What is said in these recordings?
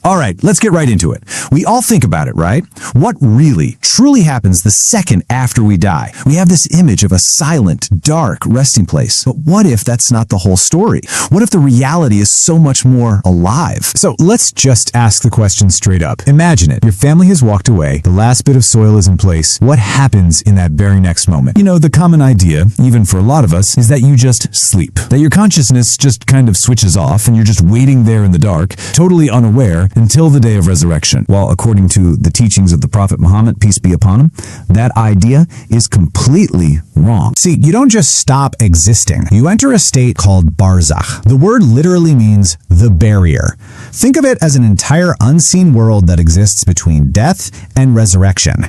All right, let's get right into it. We all think about it, right? What really, truly happens the second after we die? We have this image of a silent, dark resting place. But what if that's not the whole story? What if the reality is so much more alive? So let's just ask the question straight up. Imagine it. Your family has walked away. The last bit of soil is in place. What happens in that very next moment? You know, the common idea, even for a lot of us, is that you just sleep. That your consciousness just kind of switches off and you're just waiting there in the dark, totally unaware, until the day of resurrection. Well, according to the teachings of the Prophet Muhammad, peace be upon him, that idea is completely wrong. See, you don't just stop existing. You enter a state called Barzakh. The word literally means the barrier. Think of it as an entire unseen world that exists between death and resurrection.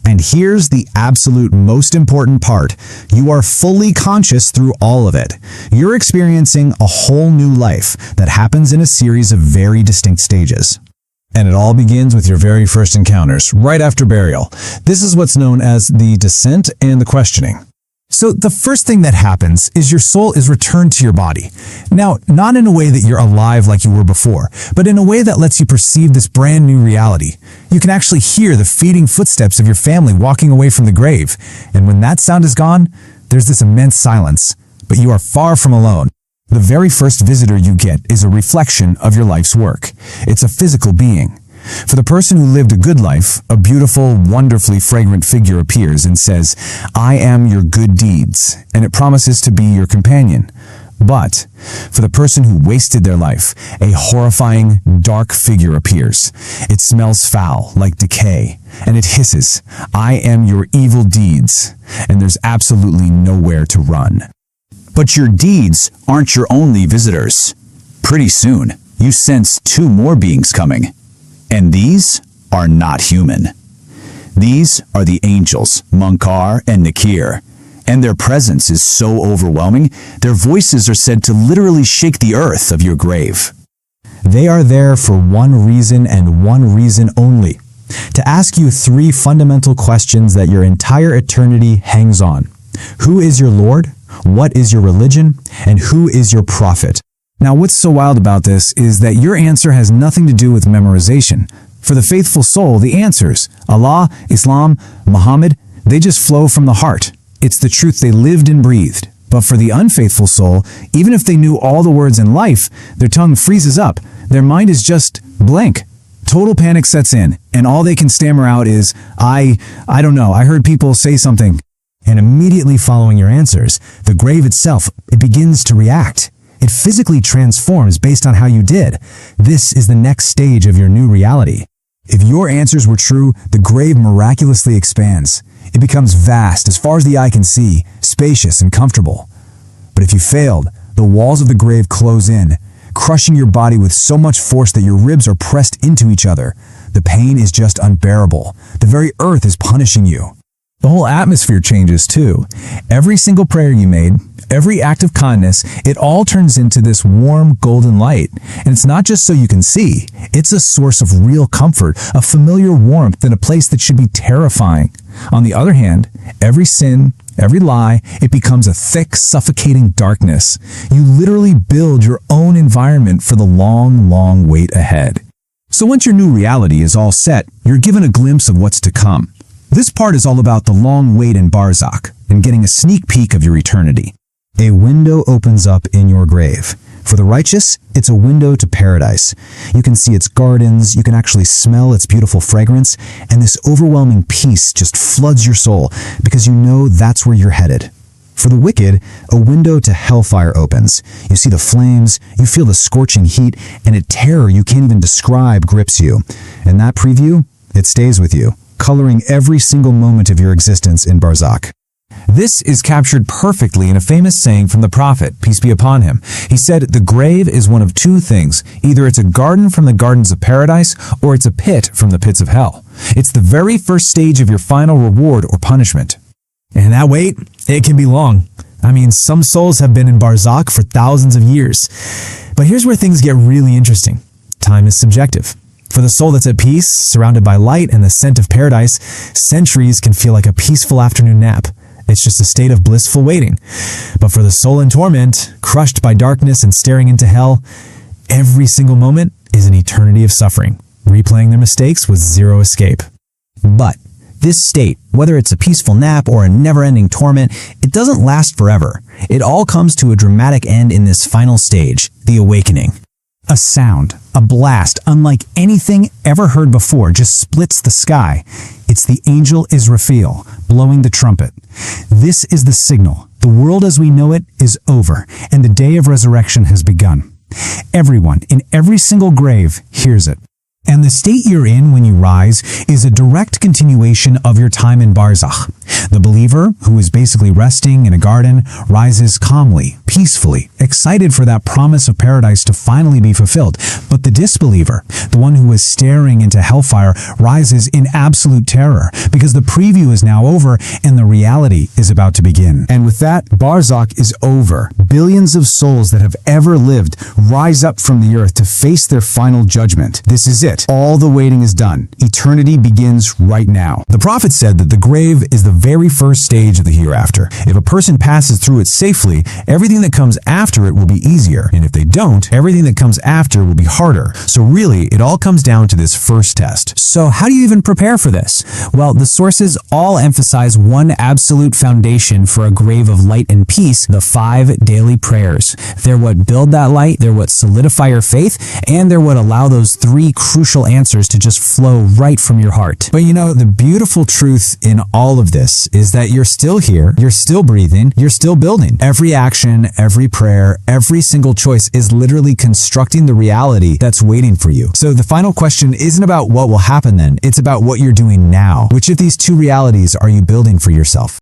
And here's the absolute most important part. You are fully conscious through all of it. You're experiencing a whole new life that happens in a series of very distinct stages. And it all begins with your very first encounters, right after burial. This is what's known as the descent and the questioning. So the first thing that happens is your soul is returned to your body. Now, not in a way that you're alive like you were before, but in a way that lets you perceive this brand new reality. You can actually hear the fading footsteps of your family walking away from the grave. And when that sound is gone, there's this immense silence. But you are far from alone. The very first visitor you get is a reflection of your life's work. It's a physical being. For the person who lived a good life, a beautiful, wonderfully fragrant figure appears and says, "I am your good deeds," and it promises to be your companion. But for the person who wasted their life, a horrifying, dark figure appears. It smells foul, like decay, and it hisses, "I am your evil deeds," and there's absolutely nowhere to run. But your deeds aren't your only visitors. Pretty soon, you sense two more beings coming. And these are not human. These are the angels, Munkar and Nakir. And their presence is so overwhelming, their voices are said to literally shake the earth of your grave. They are there for one reason and one reason only. To ask you three fundamental questions that your entire eternity hangs on. Who is your Lord? What is your religion? And who is your prophet? Now, what's so wild about this is that your answer has nothing to do with memorization. For the faithful soul, the answers, Allah, Islam, Muhammad, they just flow from the heart. It's the truth they lived and breathed. But for the unfaithful soul, even if they knew all the words in life, their tongue freezes up. Their mind is just blank. Total panic sets in, and all they can stammer out is, I don't know, I heard people say something. And immediately following your answers, the grave itself, it begins to react. It physically transforms based on how you did. This is the next stage of your new reality. If your answers were true, the grave miraculously expands. It becomes vast as far as the eye can see, spacious and comfortable. But if you failed, the walls of the grave close in, crushing your body with so much force that your ribs are pressed into each other. The pain is just unbearable. The very earth is punishing you. The whole atmosphere changes too. Every single prayer you made, every act of kindness, it all turns into this warm golden light. And it's not just so you can see, it's a source of real comfort, a familiar warmth in a place that should be terrifying. On the other hand, every sin, every lie, it becomes a thick, suffocating darkness. You literally build your own environment for the long, long wait ahead. So once your new reality is all set, you're given a glimpse of what's to come. This part is all about the long wait in Barzakh and getting a sneak peek of your eternity. A window opens up in your grave. For the righteous, it's a window to paradise. You can see its gardens, you can actually smell its beautiful fragrance, and this overwhelming peace just floods your soul because you know that's where you're headed. For the wicked, a window to hellfire opens. You see the flames, you feel the scorching heat, and a terror you can't even describe grips you. And that preview, it stays with you, coloring every single moment of your existence in Barzakh. This is captured perfectly in a famous saying from the Prophet, peace be upon him. He said, the grave is one of two things. Either it's a garden from the gardens of paradise, or it's a pit from the pits of hell. It's the very first stage of your final reward or punishment. And that wait, it can be long. I mean, some souls have been in Barzakh for thousands of years. But here's where things get really interesting. Time is subjective. For the soul that's at peace, surrounded by light and the scent of paradise, centuries can feel like a peaceful afternoon nap. It's just a state of blissful waiting. But for the soul in torment, crushed by darkness and staring into hell, every single moment is an eternity of suffering, replaying their mistakes with zero escape. But this state, whether it's a peaceful nap or a never-ending torment, it doesn't last forever. It all comes to a dramatic end in this final stage, the awakening. A sound, a blast unlike anything ever heard before just splits the sky. It's the angel Israfil blowing the trumpet. This is the signal. The world as we know it is over, and the day of resurrection has begun. Everyone in every single grave hears it. And the state you're in when you rise is a direct continuation of your time in Barzakh. The believer, who is basically resting in a garden, rises calmly, peacefully, excited for that promise of paradise to finally be fulfilled. But the disbeliever, the one who is staring into hellfire, rises in absolute terror because the preview is now over and the reality is about to begin. And with that, Barzakh is over. Billions of souls that have ever lived rise up from the earth to face their final judgment. This is it. All the waiting is done. Eternity begins right now. The prophet said that the grave is the very first stage of the hereafter. If a person passes through it safely, everything that comes after it will be easier. And if they don't, everything that comes after will be harder. So really, it all comes down to this first test. So how do you even prepare for this? Well, the sources all emphasize one absolute foundation for a grave of light and peace: the 5 daily prayers. They're what build that light, they're what solidify your faith, and they're what allow those 3 crucial answers to just flow right from your heart. But you know, the beautiful truth in all of this is that you're still here, you're still breathing, you're still building. Every action, every prayer, every single choice is literally constructing the reality that's waiting for you. So the final question isn't about what will happen then, it's about what you're doing now. Which of these 2 realities are you building for yourself?